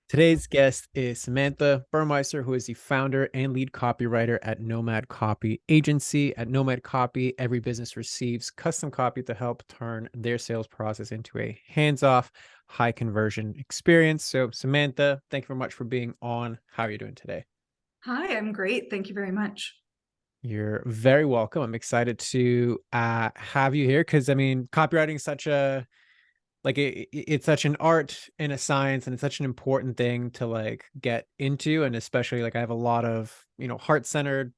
Today's guest is Samantha Burmeister, who is the founder and lead copywriter at Nomad Copy Agency. At Nomad Copy, every business receives custom copy to help turn their sales process into a hands-off, high conversion experience. So, Samantha, thank you very much for being on. How are you doing today? Hi, I'm great. Thank you very much. You're very welcome. I'm excited to have you here because copywriting is such a it's such an art and a science, and it's such an important thing to get into. And especially I have a lot of heart-centered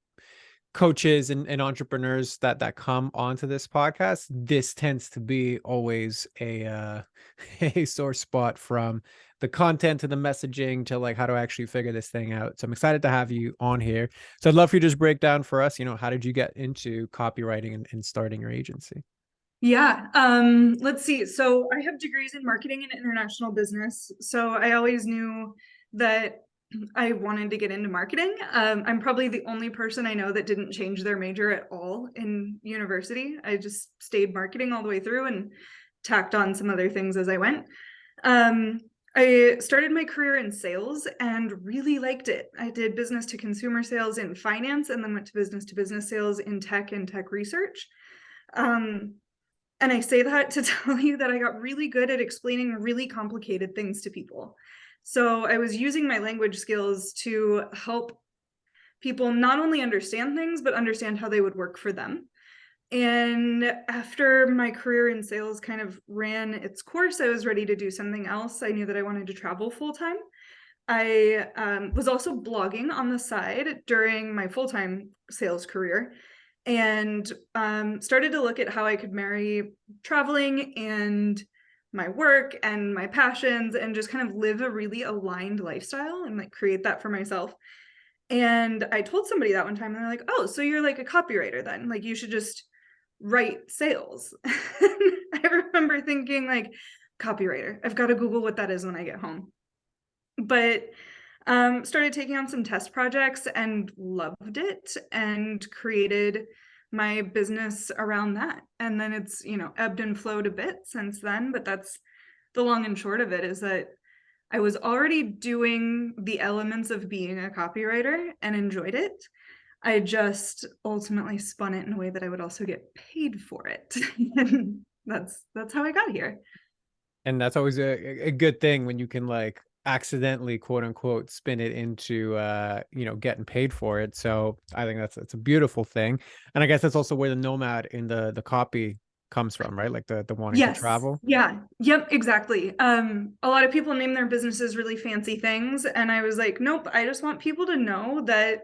coaches and entrepreneurs that come onto this podcast. This tends to be always a a sore spot, from the content to the messaging to how to actually figure this thing out. So I'm excited to have you on here. So I'd love for you to just break down for us, how did you get into copywriting and starting your agency? Yeah, let's see. So I have degrees in marketing and international business. So I always knew that I wanted to get into marketing. I'm probably the only person I know that didn't change their major at all in university. I just stayed marketing all the way through and tacked on some other things as I went. Um, I started my career in sales and really liked it. I did business to consumer sales in finance and then went to business sales in tech and tech research. Um, and I say that to tell you that I got really good at explaining really complicated things to people. So I was using my language skills to help people not only understand things, but understand how they would work for them. And after my career in sales kind of ran its course, I was ready to do something else. I knew that I wanted to travel full time. I was also blogging on the side during my full-time sales career, and started to look at how I could marry traveling and my work and my passions and just kind of live a really aligned lifestyle and create that for myself. And I told somebody that one time, and they're like, "Oh, so you're like a copywriter then? Like you should just write sales." I remember thinking copywriter, I've got to Google what that is when I get home. But started taking on some test projects and loved it and created my business around that. And then it's, ebbed and flowed a bit since then, but that's the long and short of it, is that I was already doing the elements of being a copywriter and enjoyed it. I just ultimately spun it in a way that I would also get paid for it. And that's how I got here. And that's always a good thing when you can accidentally, quote unquote, spin it into getting paid for it. So I think that's a beautiful thing. And I guess that's also where the nomad in the copy comes from, right? Like the wanting to Yes. travel. Yeah. Yep, exactly. A lot of people name their businesses really fancy things, and I was like, nope, I just want people to know that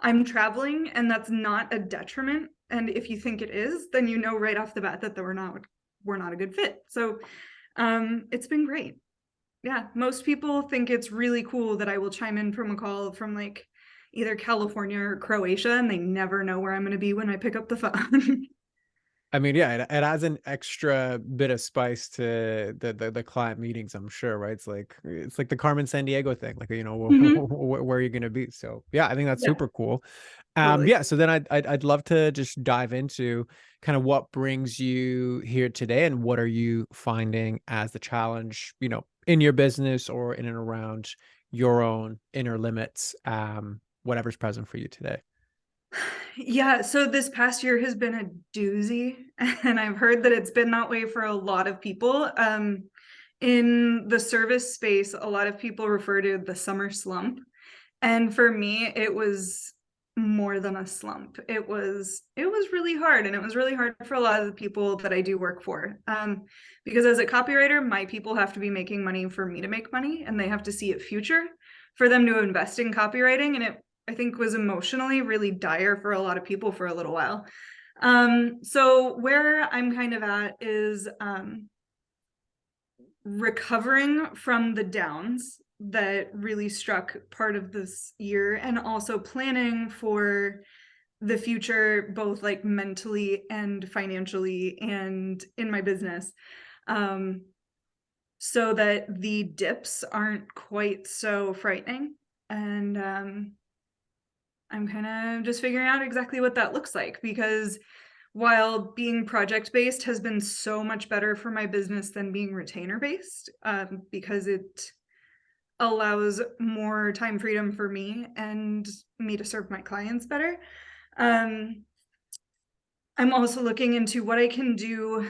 I'm traveling and that's not a detriment. And if you think it is, then you know right off the bat that we're not a good fit. So it's been great. Yeah. Most people think it's really cool that I will chime in from a call from either California or Croatia, and they never know where I'm going to be when I pick up the phone. I mean, yeah, it adds an extra bit of spice to the client meetings, I'm sure, right? It's like the Carmen San Diego thing, Mhm. where you're gonna be. So yeah, I think that's Yeah, super cool. totally. Yeah, so then I'd love to just dive into kind of what brings you here today, and what are you finding as the challenge, in your business or in and around your own inner limits, whatever's present for you today. Yeah, so this past year has been a doozy, and I've heard that it's been that way for a lot of people. In the service space, a lot of people refer to the summer slump, and for me, it was more than a slump. It was really hard, and it was really hard for a lot of the people that I do work for. Because as a copywriter, my people have to be making money for me to make money, and they have to see a future for them to invest in copywriting, and it I think was emotionally really dire for a lot of people for a little while. So where I'm kind of at is recovering from the downs that really struck part of this year, and also planning for the future, both mentally and financially and in my business, um, so that the dips aren't quite so frightening. And I'm kind of just figuring out exactly what that looks like, because while being project based has been so much better for my business than being retainer based, because allows more time freedom for me and me to serve my clients better. I'm also looking into what I can do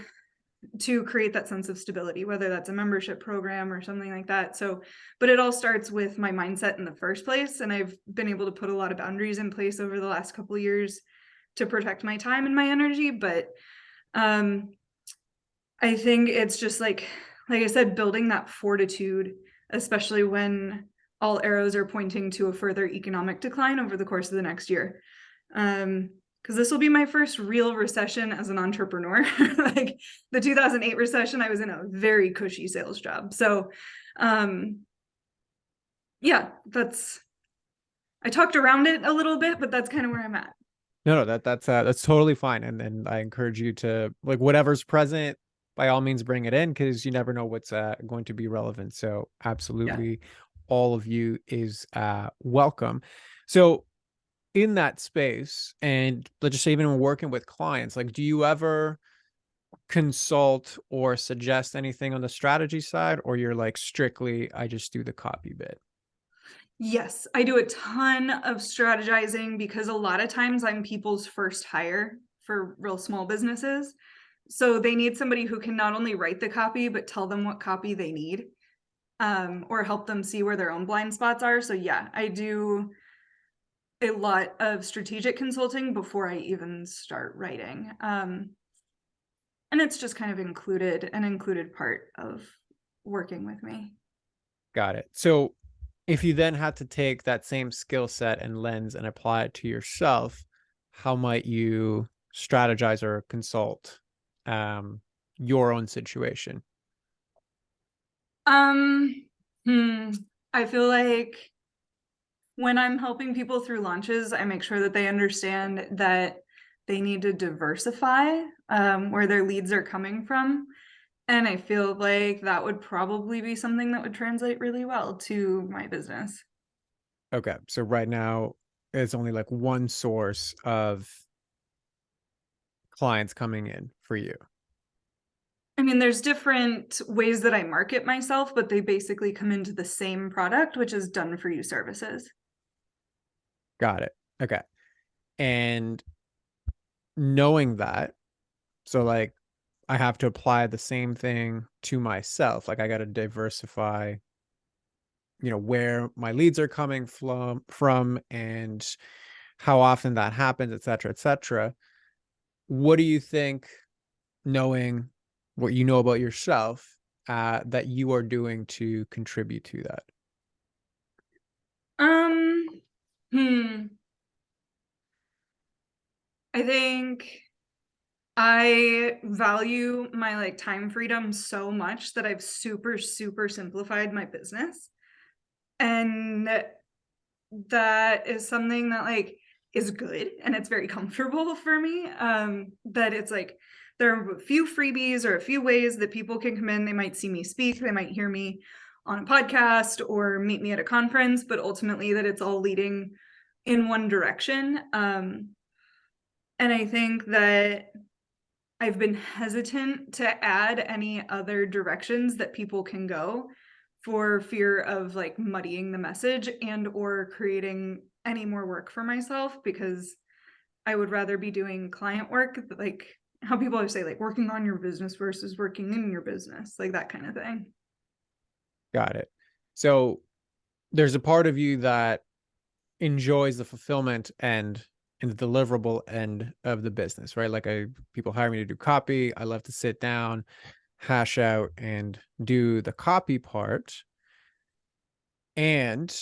to create that sense of stability, whether that's a membership program or something like that. So, but it all starts with my mindset in the first place. And I've been able to put a lot of boundaries in place over the last couple of years to protect my time and my energy. But I think it's just like I said, building that fortitude, especially when all arrows are pointing to a further economic decline over the course of the next year. Because this will be my first real recession as an entrepreneur. Like the 2008 recession, I was in a very cushy sales job. So, yeah, I talked around it a little bit, but that's kind of where I'm at. No, that's totally fine. And I encourage you to, like, whatever's present, by all means bring it in, because you never know what's going to be relevant. So Yeah. absolutely all of you is welcome. So in that space, and let's just say even when working with clients, like, do you ever consult or suggest anything on the strategy side, or you're like strictly, I just do the copy bit? Yes, I do a ton of strategizing because a lot of times I'm people's first hire for real small businesses. So they need somebody who can not only write the copy, but tell them what copy they need, or help them see where their own blind spots are. So yeah, I do a lot of strategic consulting before I even start writing. And it's just kind of an included part of working with me. Got it. So if you then had to take that same skill set and lens and apply it to yourself, how might you strategize or consult um, your own situation? Um, hmm, I feel like when I'm helping people through launches, I make sure that they understand that they need to diversify where their leads are coming from. And I feel like that would probably be something that would translate really well to my business. Okay. So right now, it's only like one source of clients coming in for you. I mean, there's different ways that I market myself, but they basically come into the same product, which is done for you services. Got it. Okay. And knowing that, so like I have to apply the same thing to myself. Like I got to diversify, where my leads are coming from and how often that happens, et cetera, et cetera. What do you think, knowing what you know about yourself, that you are doing to contribute to that? Um, hmm. I think I value my like time freedom so much that I've super, super simplified my business. And that is something that like is good and it's very comfortable for me. That it's like there are a few freebies or a few ways that people can come in. They might see me speak, they might hear me on a podcast or meet me at a conference, but ultimately that it's all leading in one direction. And I think that I've been hesitant to add any other directions that people can go for fear of like muddying the message and or creating any more work for myself, because I would rather be doing client work, like how people always say, like working on your business versus working in your business, like that kind of thing. Got it. So there's a part of you that enjoys the fulfillment and the deliverable end of the business, right? Like people hire me to do copy. I love to sit down, hash out, and do the copy part. And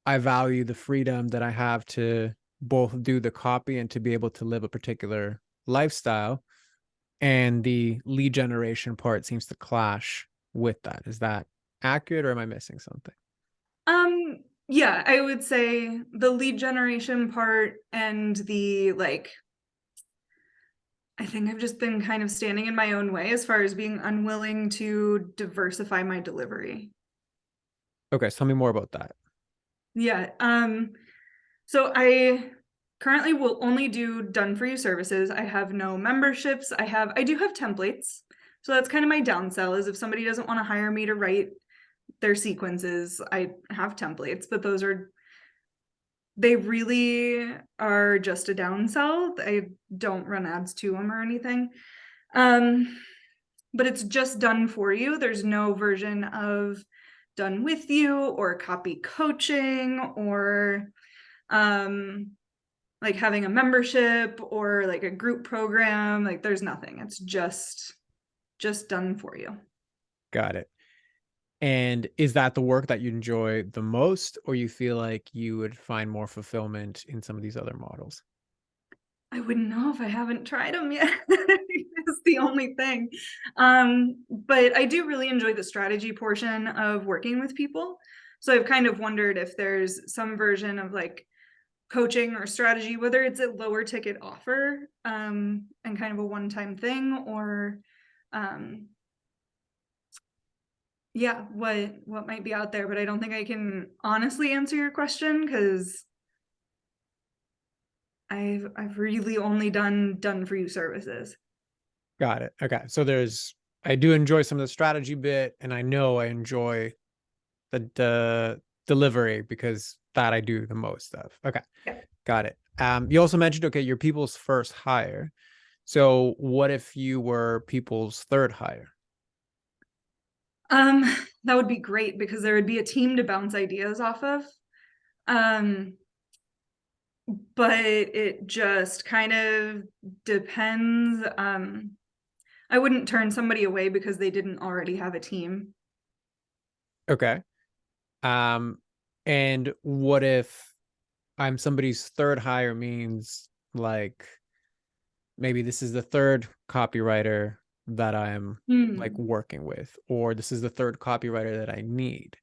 I value the freedom that I have to both do the copy and to be able to live a particular lifestyle. And the lead generation part seems to clash with that. Is that accurate, or am I missing something? Yeah, I would say the lead generation part and the like, I think I've just been kind of standing in my own way as far as being unwilling to diversify my delivery. Okay, so tell me more about that. Yeah. So I currently will only do done for you services. I have no memberships. I do have templates. So that's kind of my downsell, is if somebody doesn't want to hire me to write their sequences. I have templates, but they really are just a downsell. I don't run ads to them or anything. But it's just done for you. There's no version of done with you or copy coaching or like having a membership or like a group program. Like there's nothing. It's just done for you. Got it. And is that the work that you enjoy the most, or you feel like you would find more fulfillment in some of these other models? I wouldn't know if I haven't tried them yet. It's the only thing. But I do really enjoy the strategy portion of working with people. So I've kind of wondered if there's some version of like coaching or strategy, whether it's a lower ticket offer and kind of a one-time thing, or yeah, what might be out there. But I don't think I can honestly answer your question because I've really only done for you services. Got it. Okay. So I do enjoy some of the strategy bit, and I know I enjoy the delivery because that I do the most of. Okay. Yeah. Got it. You also mentioned, okay, you're people's first hire. So what if you were people's third hire? That would be great because there would be a team to bounce ideas off of. But it just kind of depends. I wouldn't turn somebody away because they didn't already have a team. Okay. And what if I'm somebody's third hire means like maybe this is the third copywriter that I'm like working with, or this is the third copywriter that I need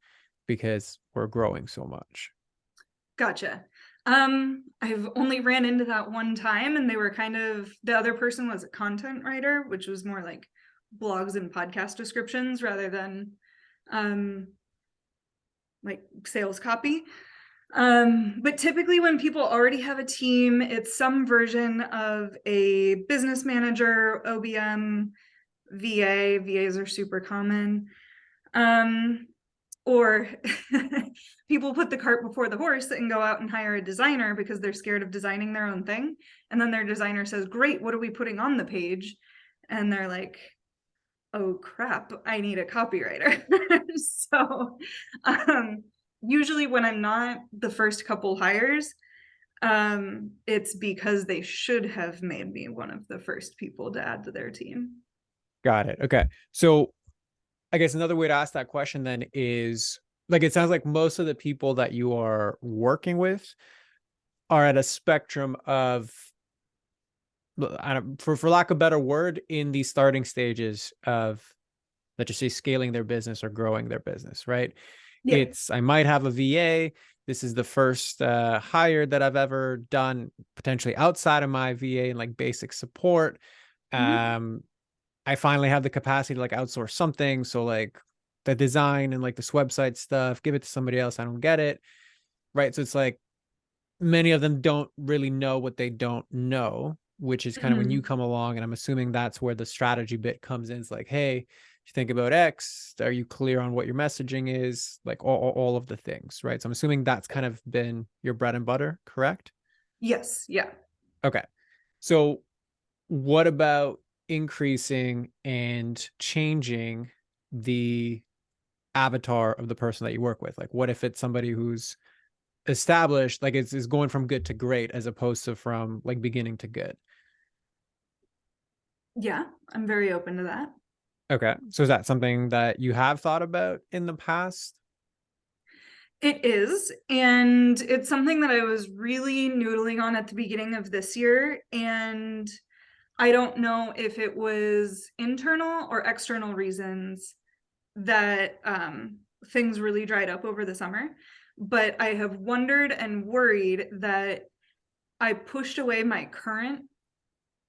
because we're growing so much. Gotcha. I've only ran into that one time, and they were the other person was a content writer, which was more like blogs and podcast descriptions rather than like sales copy. But typically when people already have a team, it's some version of a business manager, OBM, VA. VAs are super common. Or people put the cart before the horse and go out and hire a designer because they're scared of designing their own thing. And then their designer says, great, what are we putting on the page? And they're like, oh crap, I need a copywriter. So usually when I'm not the first couple hires, it's because they should have made me one of the first people to add to their team. Got it. Okay. So I guess another way to ask that question then is like, it sounds like most of the people that you are working with are at a spectrum of, for lack of a better word, in the starting stages of, let's just say, scaling their business or growing their business, right? Yeah. I might have a VA. This is the first hire that I've ever done, potentially outside of my VA and like basic support. Mm-hmm. I finally have the capacity to like outsource something. So like the design and like this website stuff, give it to somebody else. I don't get it. Right. So it's like many of them don't really know what they don't know, which is kind of when you Mm-hmm. come along. And I'm assuming that's where the strategy bit comes in. It's like, hey, you think about X, are you clear on what your messaging is? Like all of the things, right? So I'm assuming that's kind of been your bread and butter, correct? Yes. Yeah. Okay. So what about increasing and changing the avatar of the person that you work with? Like, what if it's somebody who's established, like is going from good to great as opposed to from like beginning to good? Yeah. I'm very open to that. Okay. So is that something that you have thought about in the past? It is. And it's something that I was really noodling on at the beginning of this year. And I don't know if it was internal or external reasons that things really dried up over the summer. But I have wondered and worried that I pushed away my current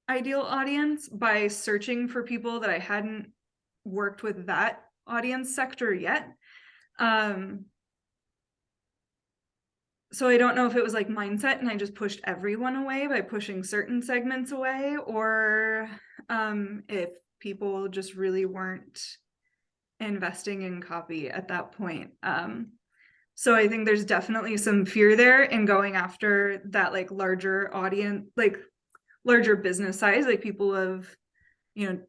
ideal audience by searching for people that I hadn't worked with that audience sector yet. So I don't know if it was like mindset and I just pushed everyone away by pushing certain segments away, or if people just really weren't investing in copy at that point. So I think there's definitely some fear there in going after that like larger audience, like larger business size, like people of, you know,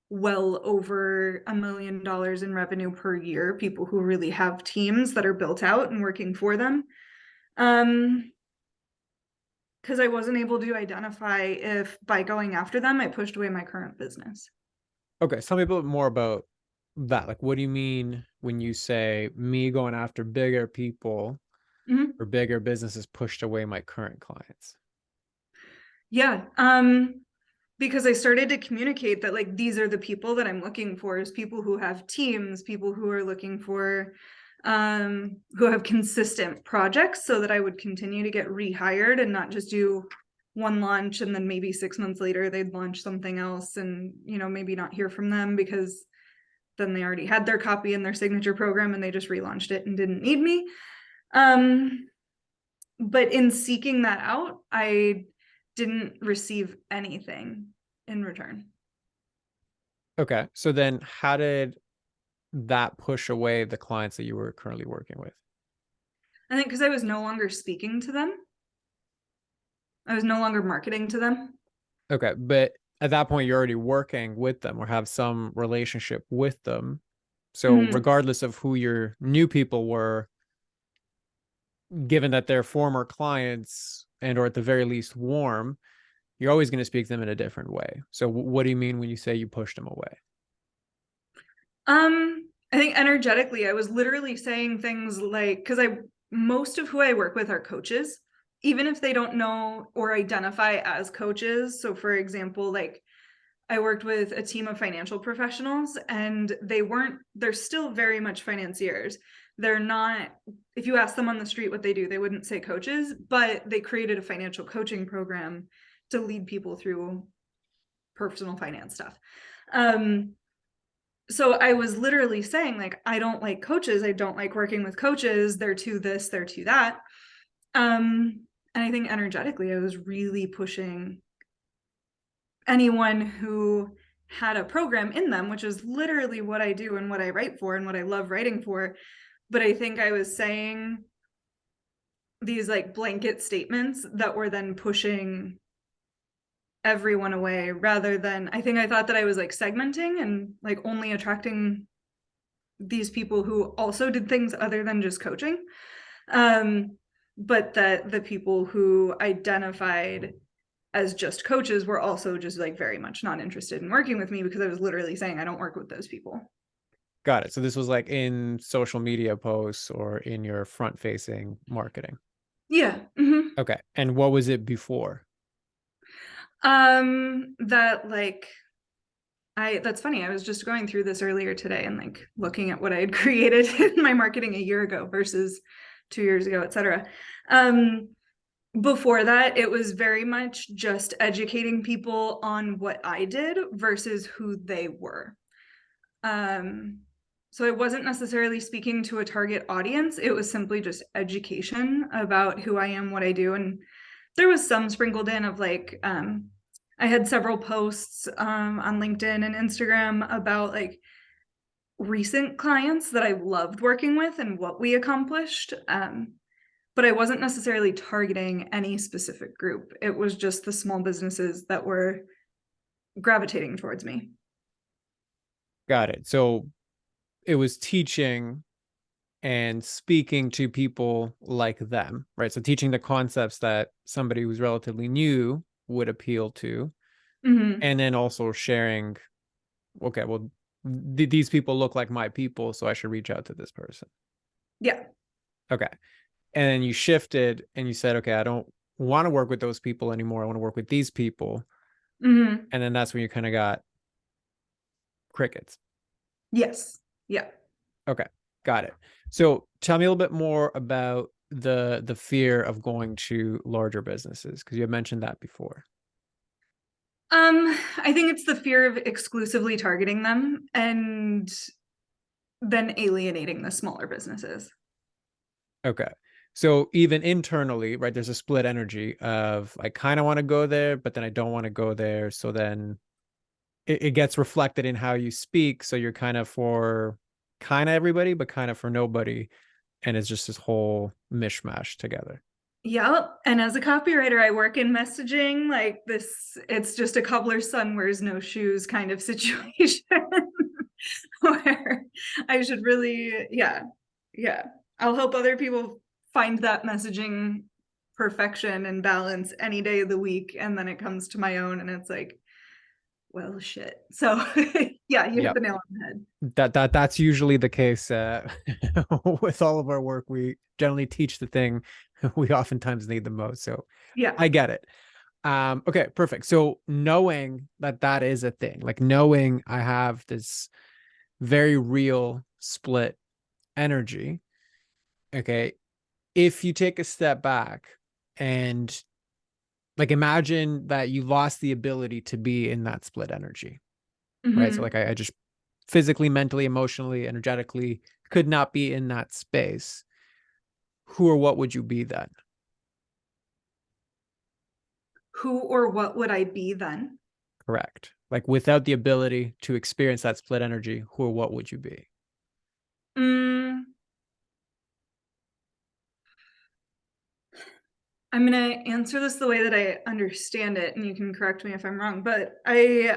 well over $1 million in revenue per year, people who really have teams that are built out and working for them. Because I wasn't able to identify if by going after them, I pushed away my current business. Okay, tell me a bit more about that. Like, what do you mean when you say me going after bigger people Mm-hmm. or bigger businesses pushed away my current clients? Yeah. Because I started to communicate that like these are the people that I'm looking for, is people who have teams, people who are looking for who have consistent projects, so that I would continue to get rehired and not just do one launch and then maybe 6 months later they'd launch something else and, you know, maybe not hear from them because then they already had their copy in their signature program and they just relaunched it and didn't need me. But in seeking that out, I didn't receive anything in return. Okay, so then how did that push away the clients that you were currently working with? I think because I was no longer speaking to them, I was no longer marketing to them. Okay, but at that point you're already working with them or have some relationship with them. So Mm-hmm. regardless of who your new people were, given that they're former clients and or at the very least warm, you're always going to speak to them in a different way. So what do you mean when you say you pushed them away? I think energetically, I was literally saying things like, because most of who I work with are coaches, even if they don't know or identify as coaches. So for example, like I worked with a team of financial professionals and they're still very much financiers. They're not, if you ask them on the street what they do, they wouldn't say coaches, but they created a financial coaching program to lead people through personal finance stuff. So I was literally saying, like, I don't like coaches. I don't like working with coaches. They're too this, they're too that. And I think energetically, I was really pushing anyone who had a program in them, which is literally what I do and what I write for and what I love writing for. But I think I was saying these like blanket statements that were then pushing everyone away, rather than, I think I thought that I was like segmenting and like only attracting these people who also did things other than just coaching. But that the people who identified as just coaches were also just like very much not interested in working with me, because I was literally saying I don't work with those people. Got it. So this was like in social media posts or in your front facing marketing. Yeah. Mm-hmm. Okay. And what was it before? That like that's funny. I was just going through this earlier today and like looking at what I had created in my marketing a year ago versus 2 years ago, etc. Before that, it was very much just educating people on what I did versus who they were. So I wasn't necessarily speaking to a target audience. It was simply just education about who I am, what I do. And there was some sprinkled in of like, I had several posts on LinkedIn and Instagram about like recent clients that I loved working with and what we accomplished. But I wasn't necessarily targeting any specific group. It was just the small businesses that were gravitating towards me. Got it. So it was teaching and speaking to people like them, right? So teaching the concepts that somebody who's relatively new would appeal to, Mm-hmm. and then also sharing, okay, well, these people look like my people, so I should reach out to this person. Yeah. Okay. And then you shifted and you said, okay, I don't want to work with those people anymore. I want to work with these people. Mm-hmm. And then that's when you kind of got crickets. Yes. Yeah. Okay, got it. So tell me a little bit more about the fear of going to larger businesses, because you had mentioned that before. I think it's the fear of exclusively targeting them and then alienating the smaller businesses. Okay. So even internally, right, there's a split energy of I kind of want to go there, but then I don't want to go there. So then it gets reflected in how you speak. So you're kind of for kind of everybody, but kind of for nobody. And it's just this whole mishmash together. Yep. And as a copywriter, I work in messaging like this. It's just a cobbler's son wears no shoes kind of situation where I should really, yeah, yeah. I'll help other people find that messaging perfection and balance any day of the week. And then it comes to my own and it's like, well, shit. So yeah, you hit Yep. the nail on the head. That's usually the case with all of our work. We generally teach the thing we oftentimes need the most. So Yeah. I get it. Okay, perfect. So knowing that that is a thing, like knowing I have this very real split energy. Okay, if you take a step back and like imagine that you lost the ability to be in that split energy, right? So Mm-hmm. like I just physically, mentally, emotionally, energetically could not be in that space. Who or what would you be then? Who or what would I be then? Correct. Like without the ability to experience that split energy, who or what would you be? Mm, I'm gonna answer this the way that I understand it, and you can correct me if I'm wrong. But I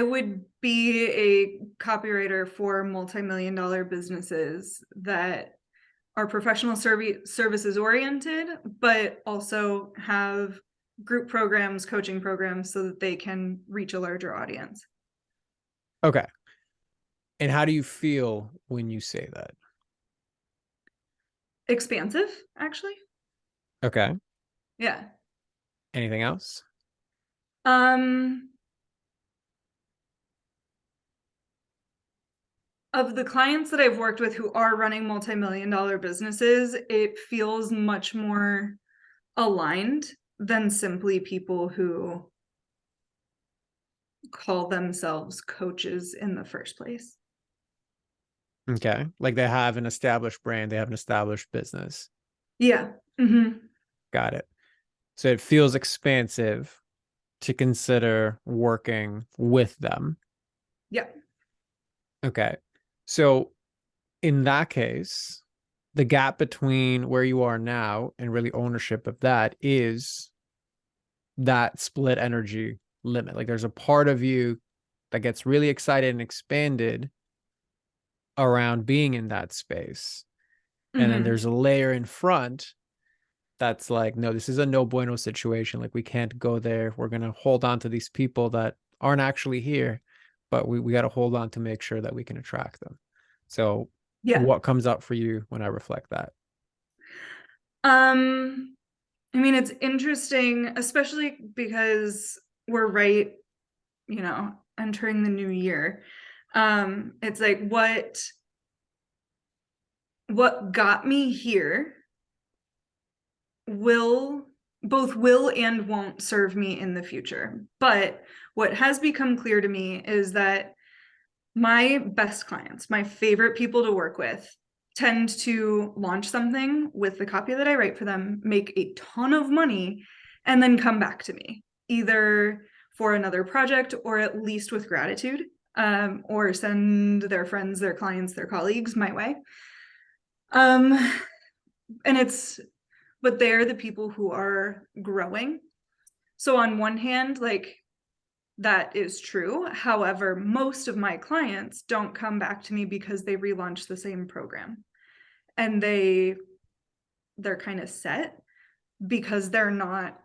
would be a copywriter for multi-million dollar businesses that are professional services oriented, but also have group programs, coaching programs, so that they can reach a larger audience. Okay. And how do you feel when you say that? Expansive, actually. Okay. Yeah. Anything else? Um, of the clients that I've worked with who are running multi-million dollar businesses, it feels much more aligned than simply people who call themselves coaches in the first place. Okay. Like they have an established brand, they have an established business. Yeah. Mm-hmm. Got it. So it feels expansive to consider working with them. Yeah. Okay. So in that case, the gap between where you are now and really ownership of that is that split energy limit. Like there's a part of you that gets really excited and expanded around being in that space. And then Mm-hmm. there's a layer in front that's like, no, this is a no bueno situation. Like we can't go there. We're going to hold on to these people that aren't actually here, but we got to hold on to make sure that we can attract them. So Yeah. what comes up for you when I reflect that? Um, I mean, it's interesting, especially because we're right, entering the new year. It's like what got me here will will and won't serve me in the future. But what has become clear to me is that my best clients, my favorite people to work with, tend to launch something with the copy that I write for them, make a ton of money, and then come back to me, either for another project or at least with gratitude, or send their friends, their clients, their colleagues my way. Um, and but they're the people who are growing. So on one hand, like that is true. However, most of my clients don't come back to me because they relaunch the same program and they're kind of set because they're not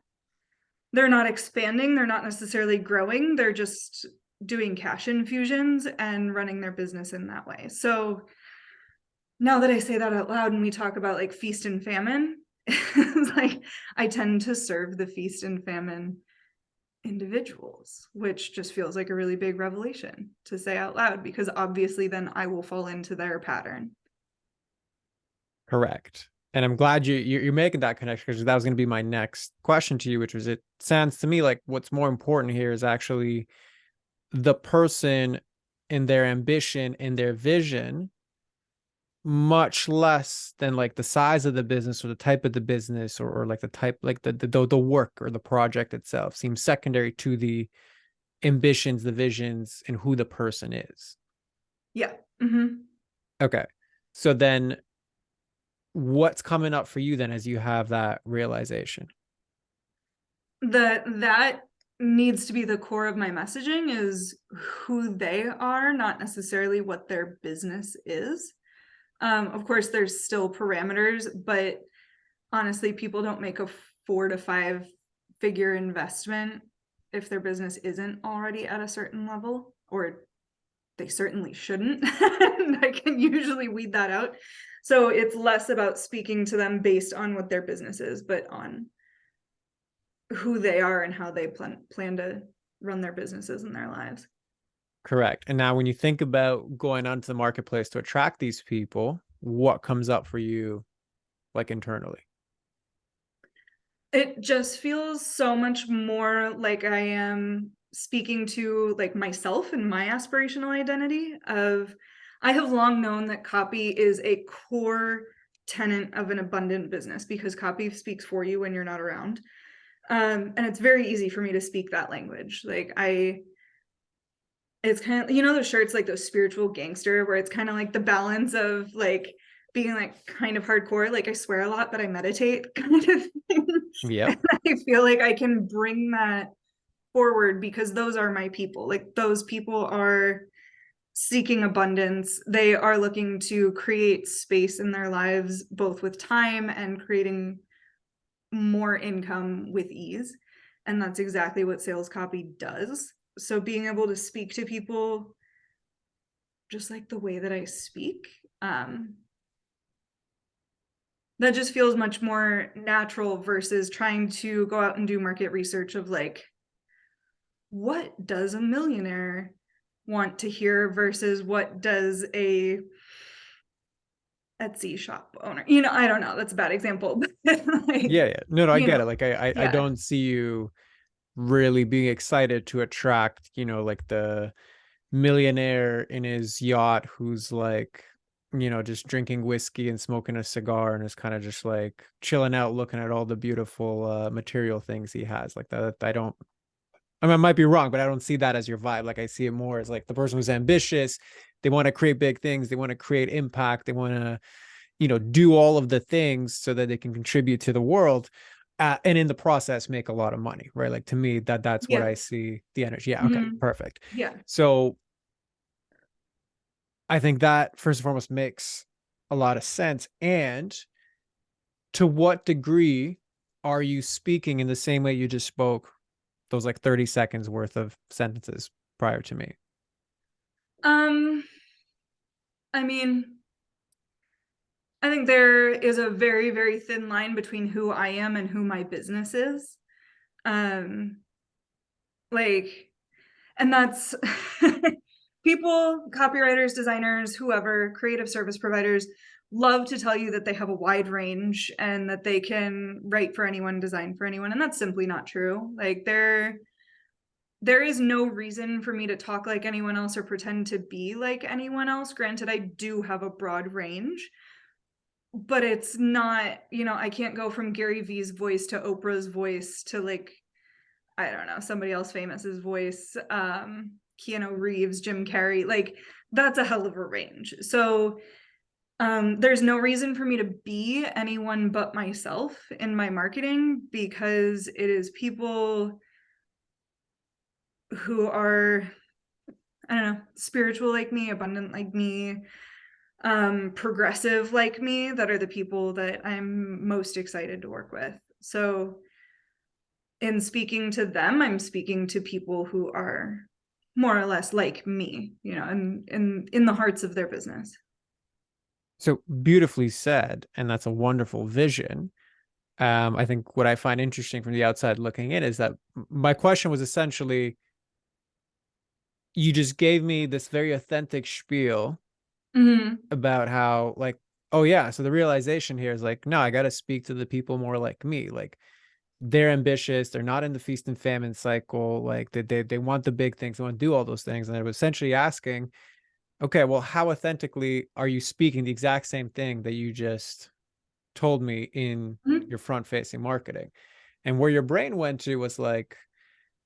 expanding, they're not necessarily growing, they're just doing cash infusions and running their business in that way. So now that I say that out loud and we talk about like feast and famine, it's like I tend to serve the feast and famine individuals, which just feels like a really big revelation to say out loud because obviously then I will fall into their pattern. Correct. And I'm glad you're making that connection because that was going to be my next question to you, which was it sounds to me like what's more important here is actually the person and their ambition and their vision, much less than like the size of the business or the type of the business or like the type like the work or the project itself seems secondary to the ambitions, the visions, and who the person is. Yeah. Hmm. Okay. So then what's coming up for you then as you have that realization? That needs to be the core of my messaging, is who they are, not necessarily what their business is. Of course, there's still parameters, but honestly, people don't make a 4 to 5 figure investment if their business isn't already at a certain level, or they certainly shouldn't. I can usually weed that out. So it's less about speaking to them based on what their business is, but on who they are and how they plan to run their businesses and their lives. Correct. And now when you think about going onto the marketplace to attract these people, what comes up for you like internally? It just feels so much more like I am speaking to like myself and my aspirational identity of, I have long known that copy is a core tenet of an abundant business, because copy speaks for you when you're not around. And it's very easy for me to speak that language. Like it's kind of, you know, those shirts, like those spiritual gangster, where it's kind of like the balance of like being like kind of hardcore, like I swear a lot, but I meditate kind of thing. Yep. And I feel like I can bring that forward because those are my people. Like those people are seeking abundance. They are looking to create space in their lives, both with time and creating more income with ease. And that's exactly what sales copy does. So being able to speak to people just like the way that I speak, that just feels much more natural versus trying to go out and do market research of like, what does a millionaire want to hear versus what does a Etsy shop owner, you know, I don't know, that's a bad example, but Yeah, like, yeah. No, no, I you get it. know, Like I yeah, don't see you really being excited to attract, like the millionaire in his yacht who's like, just drinking whiskey and smoking a cigar and is kind of just like chilling out, looking at all the beautiful material things he has. Like that, I don't. I mean, I might be wrong, but I don't see that as your vibe. Like I see it more as like the person who's ambitious. They want to create big things. They want to create impact. They want to, do all of the things so that they can contribute to the world, and in the process make a lot of money, right? Like to me, that's what yeah, I see the energy. Yeah, okay, mm-hmm. perfect. Yeah. So I think that first and foremost makes a lot of sense. And to what degree are you speaking in the same way you just spoke those like 30 seconds worth of sentences prior to me? um I mean, I think there is a very, very thin line between who I am and who my business is. Um, like, and that's people, copywriters, designers, whoever, creative service providers love to tell you that they have a wide range and that they can write for anyone, design for anyone. And that's simply not true. Like, there is no reason for me to talk like anyone else or pretend to be like anyone else. Granted, I do have a broad range, but it's not, you know, I can't go from Gary Vee's voice to Oprah's voice to like, I don't know, somebody else famous's voice, Keanu Reeves, Jim Carrey. Like, that's a hell of a range. So there's no reason for me to be anyone but myself in my marketing, because it is people who are, I don't know, spiritual like me, abundant like me, progressive like me, that are the people that I'm most excited to work with. So in speaking to them, I'm speaking to people who are more or less like me, you know, and in the hearts of their business. So beautifully said, and that's a wonderful vision. I think what I find interesting from the outside looking in is that my question was essentially, you just gave me this very authentic spiel Mm-hmm. about how, like, oh yeah, so the realization here is like, no, I got to speak to the people more like me. Like they're ambitious, they're not in the feast and famine cycle, like they want the big things, they want to do all those things. And I was essentially asking, okay, well, how authentically are you speaking the exact same thing that you just told me in Mm-hmm. your front facing marketing? And where your brain went to was like,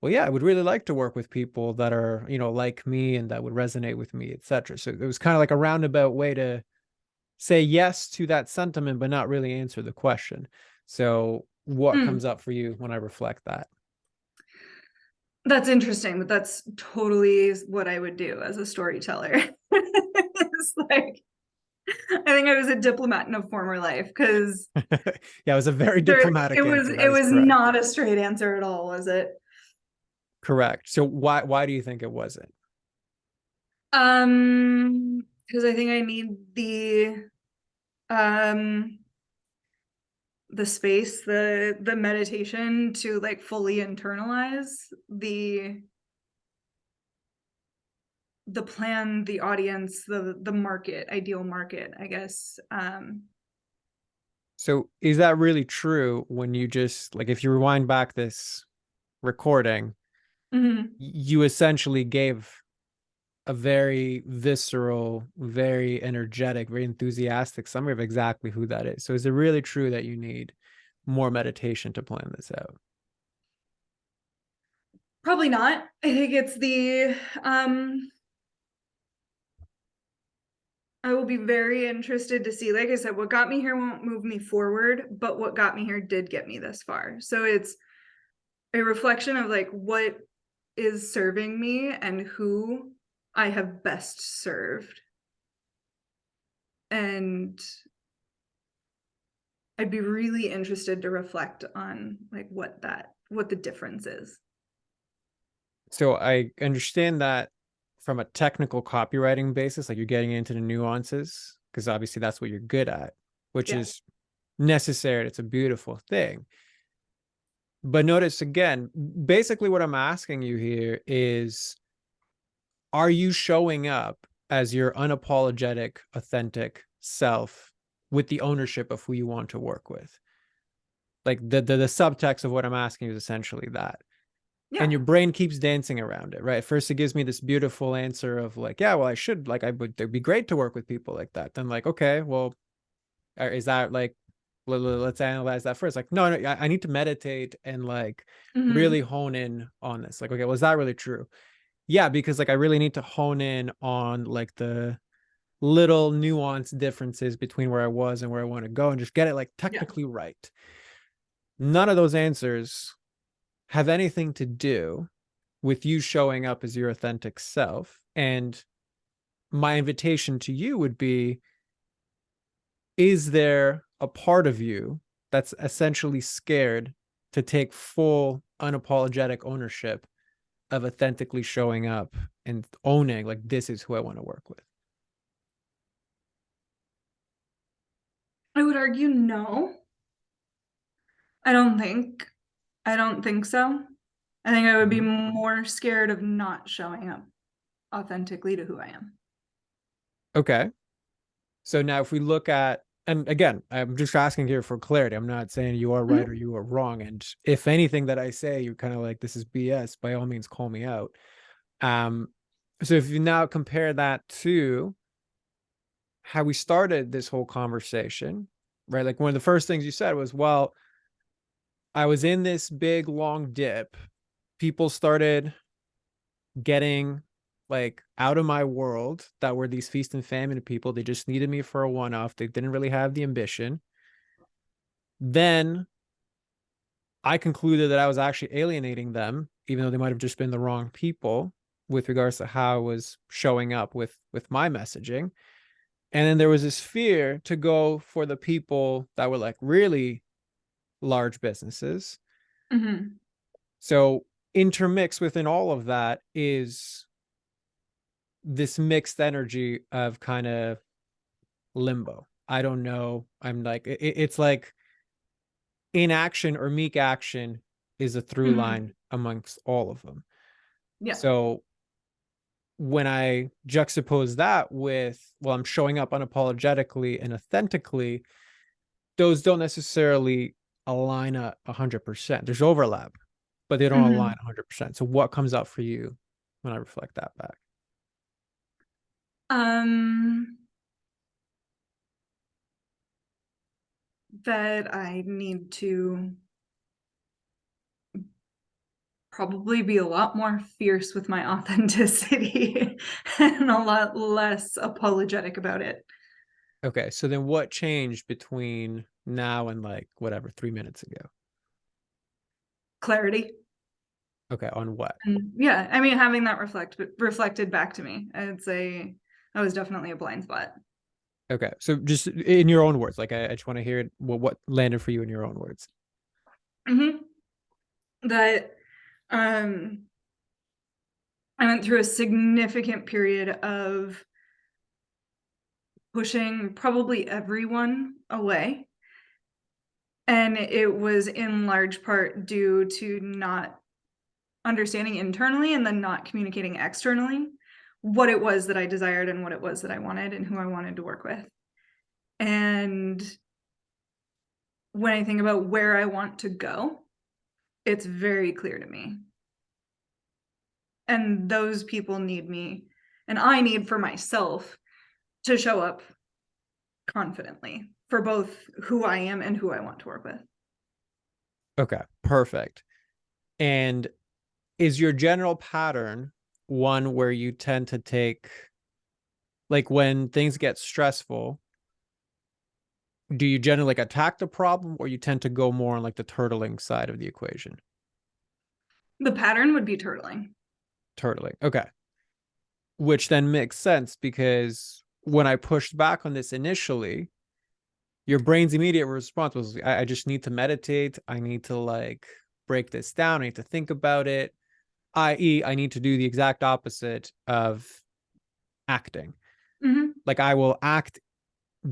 well, yeah, I would really like to work with people that are, like me and that would resonate with me, etc. So it was kind of like a roundabout way to say yes to that sentiment, but not really answer the question. So what Hmm. comes up for you when I reflect that? That's interesting, but that's totally what I would do as a storyteller. It's like, I think I was a diplomat in a former life because Yeah, it was a very there diplomatic it was answer. it That is was correct. not a straight answer at all, was it? Correct. So why do you think it wasn't? Because I think I need um the space, the meditation to like fully internalize the plan, the audience, the market, ideal market, I guess. So is that really true when you just like if you rewind back this recording, Mhm. you essentially gave a very visceral, very energetic, very enthusiastic summary of exactly who that is. So is it really true that you need more meditation to plan this out? Probably not. I think it's I will be very interested to see, like I said, what got me here won't move me forward, but what got me here did get me this far. So it's a reflection of like what is serving me and who I have best served. And I'd be really interested to reflect on like what the difference is. So I understand that from a technical copywriting basis, like you're getting into the nuances, because obviously that's what you're good at, which Yeah. is necessary. It's a beautiful thing. But notice again, basically what I'm asking you here is, are you showing up as your unapologetic, authentic self with the ownership of who you want to work with? Like the subtext of what I'm asking is essentially that. And Yeah. your brain keeps dancing around it, right? First, it gives me this beautiful answer of like, yeah, well, I should, like, I would, it'd be great to work with people like that. Then, like, okay, well, is that like, let's analyze that first. Like, no, no, I need to meditate and like really Mm-hmm. hone in on this. Like, okay, well, is that really true? Yeah, because like I really need to hone in on like the little nuanced differences between where I was and where I want to go and just get it like Yeah. technically right. None of those answers have anything to do with you showing up as your authentic self. And my invitation to you would be, is there a part of you that's essentially scared to take full unapologetic ownership of authentically showing up and owning like this is who I want to work with? I would argue no. I don't think. I don't think so. I think I would be Mhm. more scared of not showing up authentically to who I am. Okay. So now if we look at, and again, I'm just asking here for clarity. I'm not saying you are right or Mhm. you are wrong. And if anything that I say, you're kind of like, this is BS, by all means, call me out. Um, so if you now compare that to how we started this whole conversation, right? Like one of the first things you said was, well, I was in this big long dip. People started getting like out of my world that were these feast and famine people. They just needed me for a one off. They didn't really have the ambition. Then I concluded that I was actually alienating them, even though they might have just been the wrong people with regards to how I was showing up with my messaging. And then there was this fear to go for the people that were like really large businesses. Mhm. So intermixed within all of that is this mixed energy of kind of limbo. I don't know. I'm like, it's like inaction or meek action is a through Mhm. line amongst all of them. Yeah. So when I juxtapose that with, well, I'm showing up unapologetically and authentically, those don't necessarily align 100%. There's overlap, but they don't align Mhm. 100%. So what comes up for you when I reflect that back? Um, that I need to probably be a lot more fierce with my authenticity and a lot less apologetic about it. Okay, so then what changed between now and like whatever 3 minutes ago? Clarity. Okay, on what? And yeah, I mean, having that reflected back to me, I'd say that was definitely a blind spot. Okay, so just in your own words, like I just want to hear it, what landed for you in your own words. Mm-hmm. That I went through a significant period of pushing probably everyone away. And it was in large part due to not understanding internally and then not communicating externally what it was that I desired and what it was that I wanted and who I wanted to work with. And when I think about where I want to go, it's very clear to me. And those people need me, and I need for myself to show up confidently for both who I am and who I want to work with. Okay, perfect. And is your general pattern one where you tend to take, like when things get stressful, do you generally like attack the problem or you tend to go more on like the turtling side of the equation? The pattern would be turtling. Turtling. Okay. Which then makes sense because when I pushed back on this initially, your brain's immediate response was, I just need to meditate. I need to like break this down. I need to think about it, i.e., I need to do the exact opposite of acting. Mm-hmm. Like I will act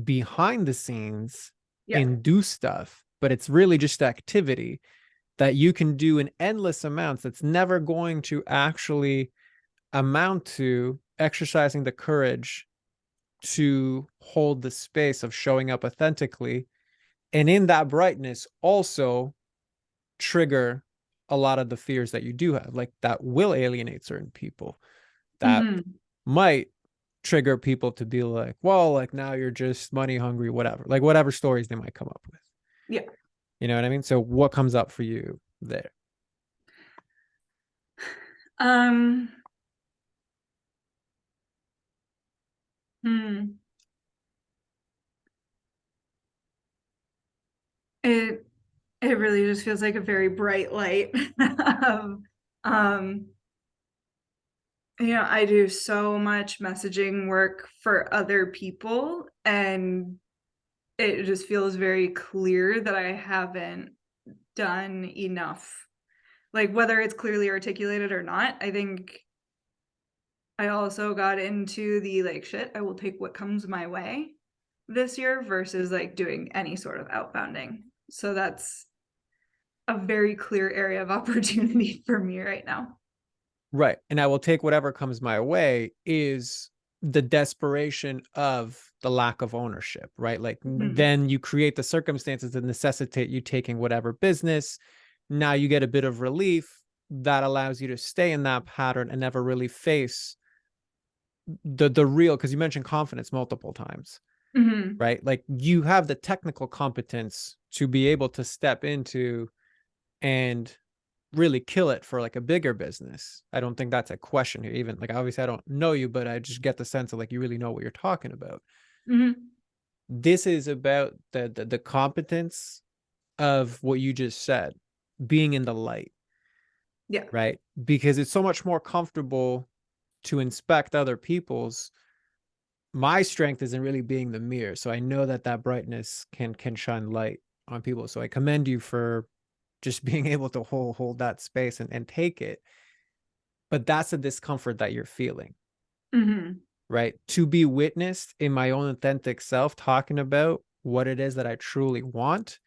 behind the scenes Yeah. and do stuff, but it's really just activity that you can do in endless amounts that's never going to actually amount to exercising the courage to hold the space of showing up authentically. And in that brightness, also trigger a lot of the fears that you do have, like that will alienate certain people, that Mm-hmm. might trigger people to be like, well, like now you're just money hungry, whatever, like whatever stories they might come up with. Yeah. You know what I mean? So what comes up for you there? Um, hmm. It it really just feels like a very bright light of um I do so much messaging work for other people, and it just feels very clear that I haven't done enough. Like whether it's clearly articulated or not, I think I also got into the like shit, I will take what comes my way this year versus like doing any sort of outbounding. So that's a very clear area of opportunity for me right now. Right. And I will take whatever comes my way is the desperation of the lack of ownership, right? Like Mhm. then you create the circumstances that necessitate you taking whatever business. Now you get a bit of relief that allows you to stay in that pattern and never really face the real, because you mentioned confidence multiple times, Mhm. right? Like you have the technical competence to be able to step into and really kill it for like a bigger business. I don't think that's a question here. Even like obviously I don't know you, but I just get the sense of like you really know what you're talking about. Mhm. This is about the competence of what you just said, being in the light, Yeah. right? Because it's so much more comfortable to inspect other people's. My strength isn't really being the mirror, so I know that that brightness can shine light on people. So I commend you for just being able to hold that space and take it. But that's a discomfort that you're feeling, Mhm. right? To be witnessed in my own authentic self, talking about what it is that I truly want.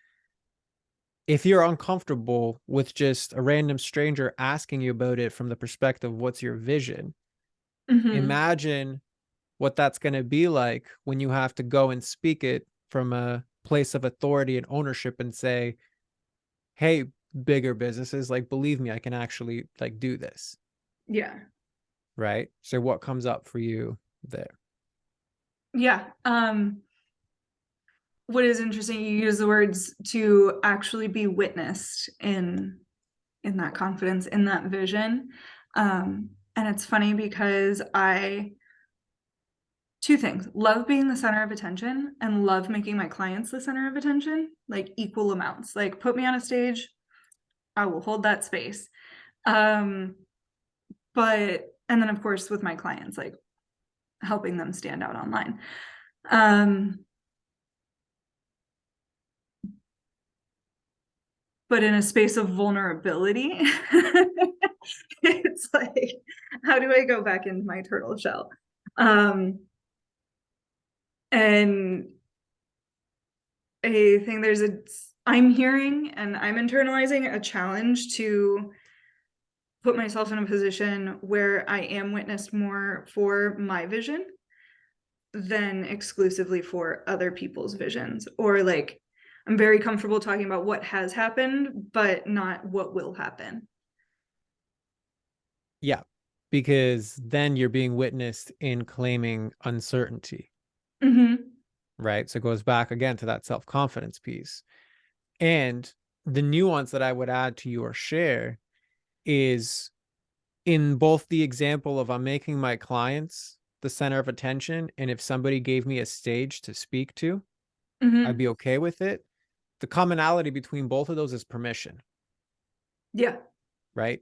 If you're uncomfortable with just a random stranger asking you about it from the perspective, what's your vision? Mhm. Imagine what that's going to be like when you have to go and speak it from a place of authority and ownership and say, hey, bigger businesses, like, believe me, I can actually like do this. Yeah. Right. So what comes up for you there? Yeah. What is interesting, you use the words to actually be witnessed in in that confidence, in that vision. And it's funny because two things, love being the center of attention and love making my clients the center of attention, like equal amounts. Like put me on a stage, I will hold that space. And then of course with my clients, like helping them stand out online. But in a space of vulnerability, it's like, how do I go back into my turtle shell? And I think I'm hearing and I'm internalizing a challenge to put myself in a position where I am witnessed more for my vision than exclusively for other people's visions. Or like, I'm very comfortable talking about what has happened, but not what will happen. Yeah, because then you're being witnessed in claiming uncertainty, right? So it goes back again to that self-confidence piece. And the nuance that I would add to your share is in both the example of I'm making my clients the center of attention, and if somebody gave me a stage to speak to, I'd be okay with it. The commonality between both of those is permission. Yeah. Right?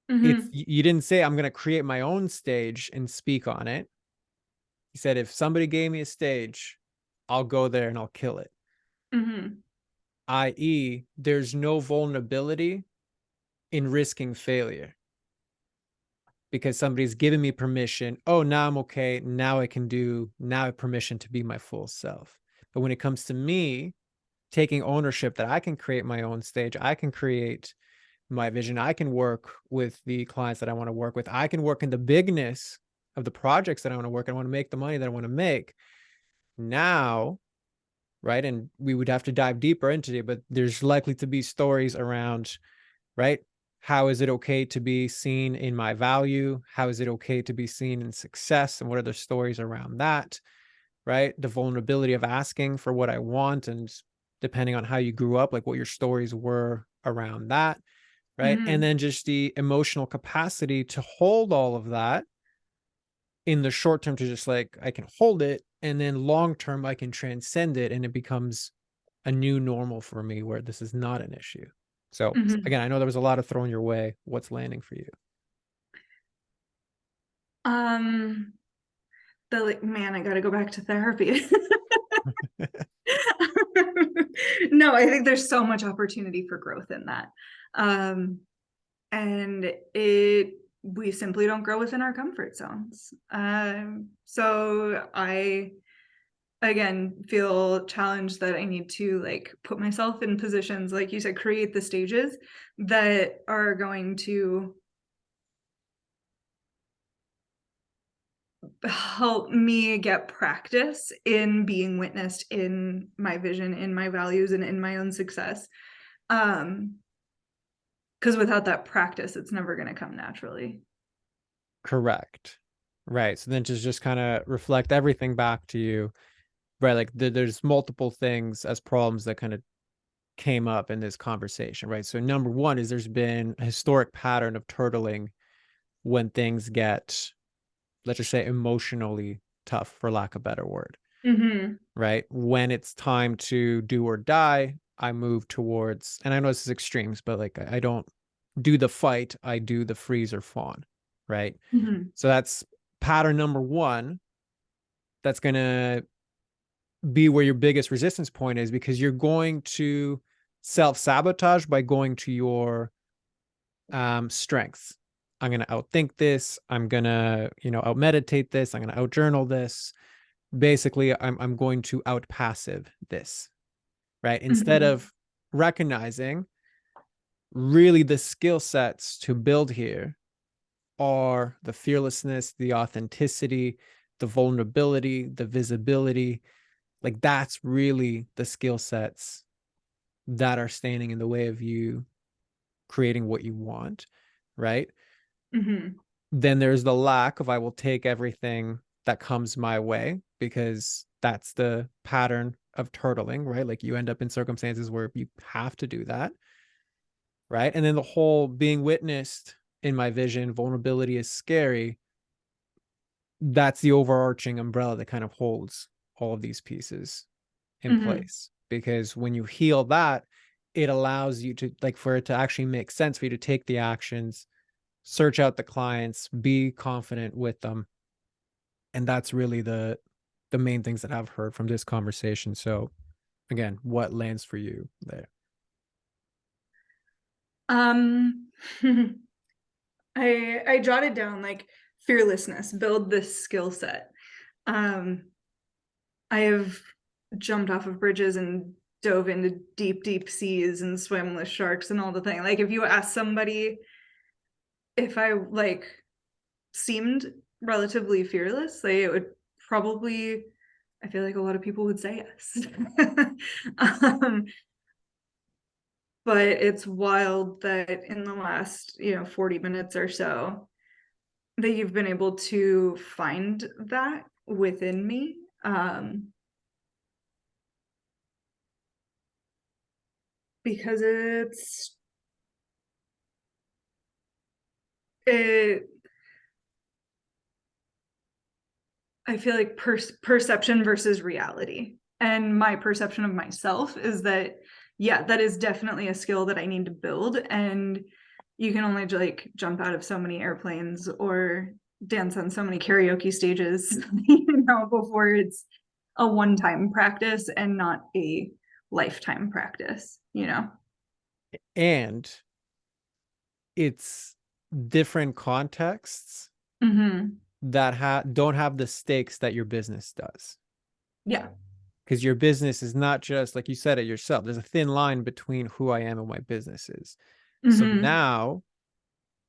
It's you didn't say I'm going to create my own stage and speak on it. You said if somebody gave me a stage, I'll go there and I'll kill it. I.e., there's no vulnerability in risking failure because somebody's given me permission. Oh, now I'm okay. Now I have permission to be my full self. But when it comes to me taking ownership that I can create my own stage, I can create my vision, I can work with the clients that I want to work with, I can work in the bigness of the projects that I want to work. I want to make the money that I want to make now, right? And we would have to dive deeper into it, but there's likely to be stories around, right? How is it okay to be seen in my value? How is it okay to be seen in success? And what are the stories around that, right? The vulnerability of asking for what I want, and depending on how you grew up, like what your stories were around that, right? And then just the emotional capacity to hold all of that in the short term, to just like, I can hold it, and then long term, I can transcend it, and it becomes a new normal for me where this is not an issue. So again, I know there was a lot of thrown your way. What's landing for you? Like, man, I gotta go back to therapy. No, I think there's so much opportunity for growth in that. And we simply don't grow within our comfort zones. So I, again, feel challenged that I need to like put myself in positions, like you said, create the stages that are going to help me get practice in being witnessed in my vision, in my values, and in my own success. Because without that practice, it's never going to come naturally. Correct. Right. So then just kind of reflect everything back to you, right? Like there's multiple things as problems that kind of came up in this conversation, right? So number one is there's been a historic pattern of turtling when things get, let's just say, emotionally tough, for lack of a better word, right? When it's time to do or die, I move towards, and I know this is extremes, but like I don't do the fight, I do the freeze or fawn, right? So that's pattern number one. That's going to be where your biggest resistance point is, because you're going to self-sabotage by going to your strengths. I'm going to outthink this. I'm going to, out meditate this. I'm going to out journal this. Basically, I'm going to out passive this, right? Instead of recognizing really the skill sets to build here are the fearlessness, the authenticity, the vulnerability, the visibility. Like that's really the skill sets that are standing in the way of you creating what you want, right? Then there's the lack of I will take everything that comes my way, because that's the pattern of turtling, right? Like you end up in circumstances where you have to do that. right? And then the whole being witnessed in my vision, vulnerability is scary. That's the overarching umbrella that kind of holds all of these pieces in Mm-hmm. place. Because when you heal that, it allows you to, like, for it to actually make sense for you to take the actions, search out the clients, be confident with them. And that's really the main things that I've heard from this conversation. So again, what lands for you there? Um, I jotted down like fearlessness, build this skill set. Um, I have jumped off of bridges and dove into deep, deep seas and swim with sharks and all the thing. Like if you ask somebody if I like seemed relatively fearless, like it would probably, I feel like a lot of people would say yes. um, but it's wild that in the last, 40 minutes or so, that you've been able to find that within me. Because it I feel like perception versus reality. And my perception of myself is that, yeah, that is definitely a skill that I need to build. And you can only like jump out of so many airplanes or dance on so many karaoke stages, before it's a one-time practice and not a lifetime practice. And it's different contexts Mm-hmm. that don't have the stakes that your business does. Yeah. Because your business is not just, like you said it yourself, there's a thin line between who I am and my business is. So Mm-hmm. now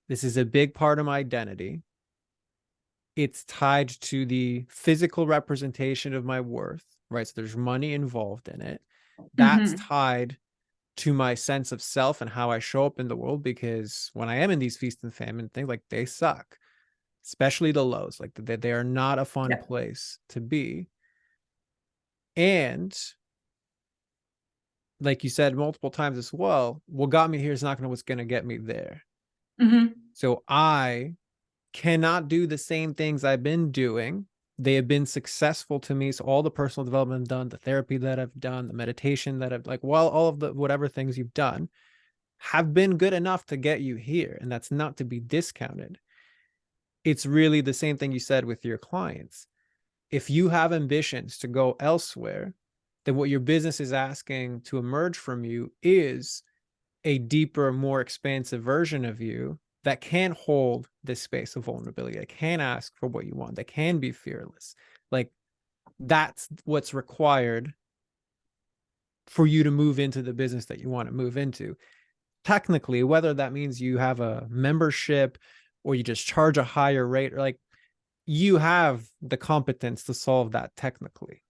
this is a big part of my identity. It's tied to the physical representation of my worth, right? So there's money involved in it. That's Mm-hmm. tied to my sense of self and how I show up in the world. Because when I am in these feast and famine things, like, they suck, especially the lows. Like, they are not a fun Yeah. place to be. And like you said multiple times as well, what got me here is not going to what's going to get me there. Mm-hmm. So I cannot do the same things I've been doing. They have been successful to me. So all the personal development I've done, the therapy that I've done, the meditation that I've, like, well, all of the whatever things you've done have been good enough to get you here. And that's not to be discounted. It's really the same thing you said with your clients. If you have ambitions to go elsewhere, then what your business is asking to emerge from you is a deeper, more expansive version of you that can hold this space of vulnerability, that can ask for what you want, that can be fearless. Like, that's what's required for you to move into the business that you want to move into. Technically, whether that means you have a membership or you just charge a higher rate, or like, you have the competence to solve that technically,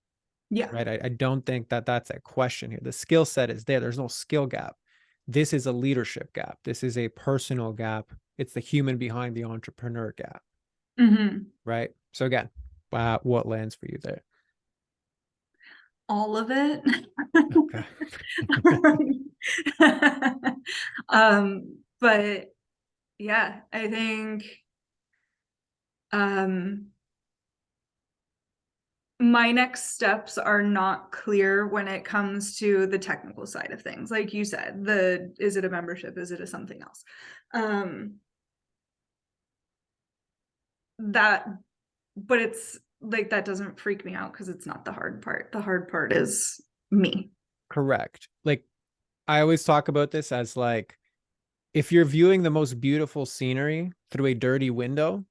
Yeah. right? I don't think that that's a question here. The skill set is there. There's no skill gap. This is a leadership gap. This is a personal gap. It's the human behind the entrepreneur gap, Mm-hmm. right? So again, what lands for you there? All of it. Okay. But yeah, I think um my next steps are not clear when it comes to the technical side of things. Like you said, is it a membership? Is it a something else? Um that but it's like that doesn't freak me out because it's not the hard part. The hard part is me. Correct. Like, I always talk about this as, like, if you're viewing the most beautiful scenery through a dirty window,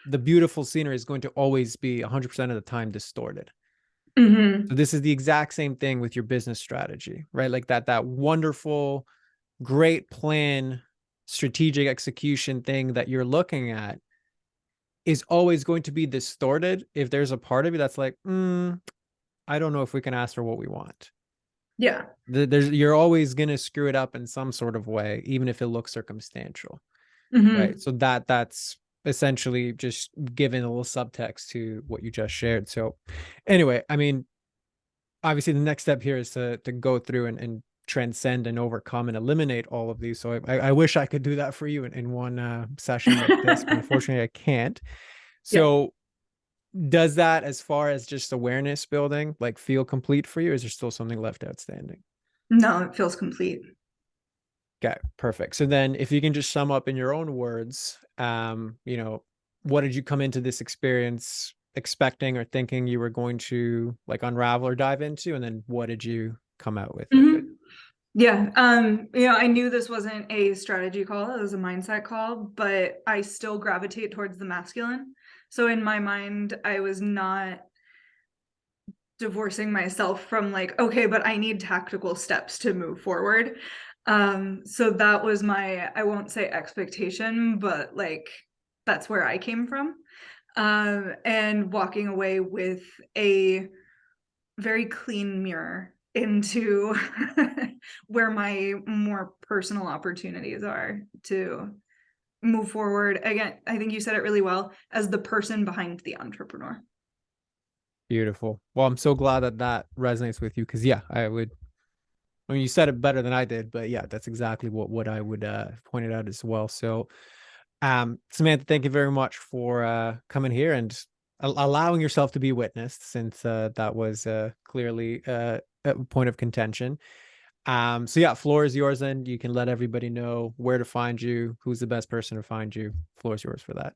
the beautiful scenery is going to always be 100% of the time distorted. So Mm-hmm. this is the exact same thing with your business strategy, right? Like, that wonderful, great plan, strategic execution thing that you're looking at is always going to be distorted if there's a part of you that's like, I don't know if we can ask for what we want. Yeah. You're always going to screw it up in some sort of way, even if it looks circumstantial, right? Mm-hmm. So that's essentially just giving a little subtext to what you just shared. So anyway, I mean, obviously the next step here is to go through and transcend and overcome and eliminate all of these. So I wish I could do that for you in one session like this, but unfortunately I can't. Yeah. So does that, as far as just awareness building, like feel complete for you? Or is there still something left outstanding? No, it feels complete. Okay, perfect. So then if you can just sum up in your own words, what did you come into this experience expecting or thinking you were going to like unravel or dive into? And then what did you come out with it? Mhm. Yeah. I knew this wasn't a strategy call, it was a mindset call, but I still gravitate towards the masculine. So in my mind, I was not divorcing myself from like, okay, but I need tactical steps to move forward. So that was my, I won't say expectation, but like that's where I came from. And walking away with a very clean mirror into where my more personal opportunities are to move forward. Again, I think you said it really well, as the person behind the entrepreneur. Beautiful. Well, I'm so glad that that resonates with you, because yeah, I mean, you said it better than I did, but yeah, that's exactly what I would point it out as well. So Samantha, thank you very much for coming here and allowing yourself to be witnessed, since that was clearly a point of contention. So yeah, floor is yours, and you can let everybody know where to find you, who's the best person to find you. Floor is yours for that.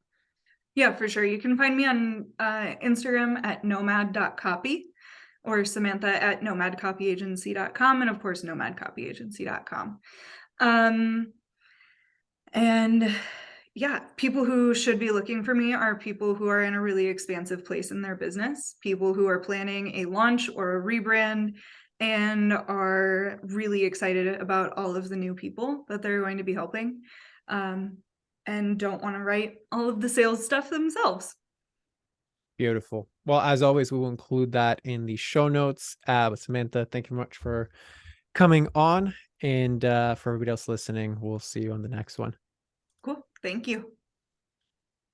Yeah, for sure. You can find me on Instagram at nomad.copy or Samantha at nomadcopyagency.com, and of course, nomadcopyagency.com. Um, and yeah, people who should be looking for me are people who are in a really expansive place in their business, people who are planning a launch or a rebrand and are really excited about all of the new people that they're going to be helping, um, and don't want to write all of the sales stuff themselves. Beautiful. Well, as always, we will include that in the show notes. But Samantha, thank you very much for coming on. And for everybody else listening, we'll see you on the next one. Cool. Thank you.